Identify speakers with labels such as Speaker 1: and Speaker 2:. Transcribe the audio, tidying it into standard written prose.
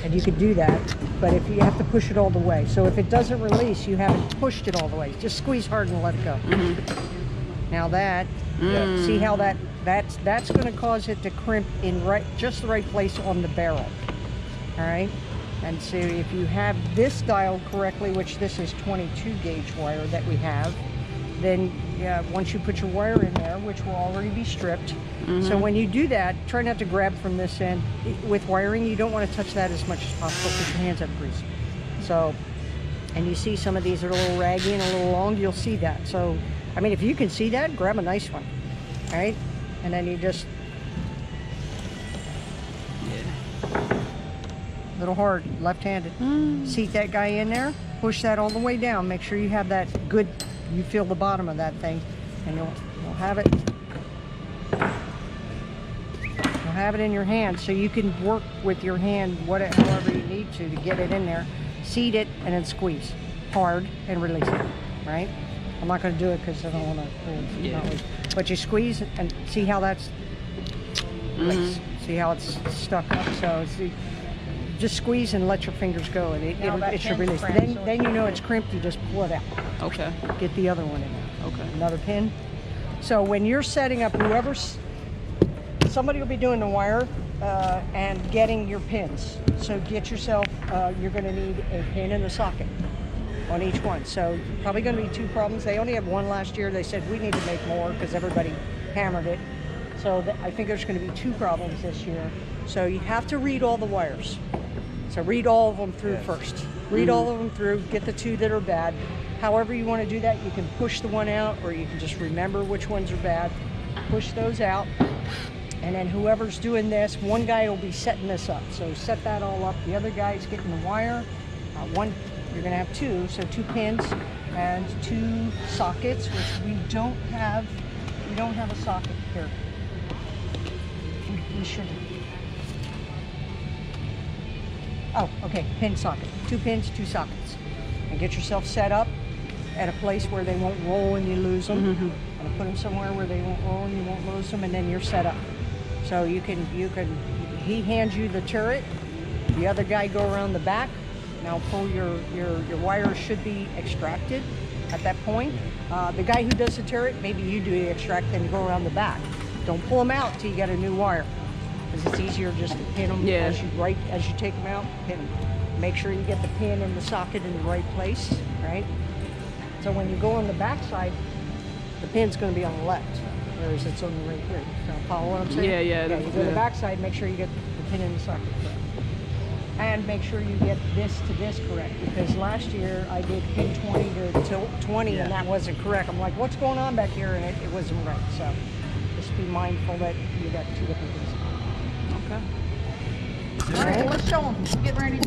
Speaker 1: And you can do that, but if you have to push it all the way. So if it doesn't release, you haven't pushed it all the way. Just squeeze hard and let it go. Now that, see how that's going to cause it to crimp in just the right place on the barrel. All right. And so if you have this dialed correctly, which this is 22 gauge wire that we have, then once you put your wire in there, which will already be stripped, so when you do that, try not to grab from this end. With wiring, you don't want to touch that as much as possible because your hands have grease. So, and you see some of these are a little raggy and a little long, you'll see that. So, I mean, if you can see that, grab a nice one, all right? And then you just, a little hard, left-handed. Seat that guy in there, push that all the way down. Make sure you have that good, you feel the bottom of that thing, and you'll have it. You'll have it in your hand, so you can work with your hand however you need to get it in there. Seat it and then squeeze hard and release it. Right? I'm not going to do it because I don't want to. But you squeeze and see how that's. See how it's stuck up. So just squeeze and let your fingers go, and it should release. Then you know it's crimped. You just pull it out.
Speaker 2: Okay.
Speaker 1: Get the other one in there.
Speaker 2: Okay.
Speaker 1: Another pin. So when you're setting up, somebody will be doing the wire and getting your pins. So get yourself. You're going to need a pin in the socket on each one. So probably going to be 2 problems. They only had 1 last year. They said we need to make more because everybody hammered it. So I think there's going to be 2 problems this year. So you have to read all the wires. So read all of them through first. Read all of them through, get the 2 that are bad. However you want to do that, you can push the one out, or you can just remember which ones are bad. Push those out, and then whoever's doing this, one guy will be setting this up. So set that all up. The other guy's getting the wire. You're going to have 2, so 2 pins and 2 sockets, which we don't have. We don't have a socket here. We should. Oh, okay, pin socket. 2 pins, 2 sockets. And get yourself set up at a place where they won't roll and you lose them. And put them somewhere where they won't roll and you won't lose them, and then you're set up. So he hands you the turret, the other guy go around the back. Now pull your wires should be extracted at that point. The guy who does the turret, maybe you do the extract and go around the back. Don't pull them out till you get a new wire, because it's easier just to pin them as you take them out. Pin them. Make sure you get the pin in the socket in the right place, right? So when you go on the back side, the pin's going to be on the left, whereas it's on the right here. Follow what I'm saying?
Speaker 2: Yeah.
Speaker 1: You go to the back side, make sure you get the pin in the socket correct. And make sure you get this to this correct, because last year I did pin 20 to 20 and that wasn't correct. I'm like, what's going on back here? And it wasn't right. So just be mindful that you got 2 different pieces.
Speaker 2: Okay.
Speaker 3: All right, well, let's show them. Get ready to do it.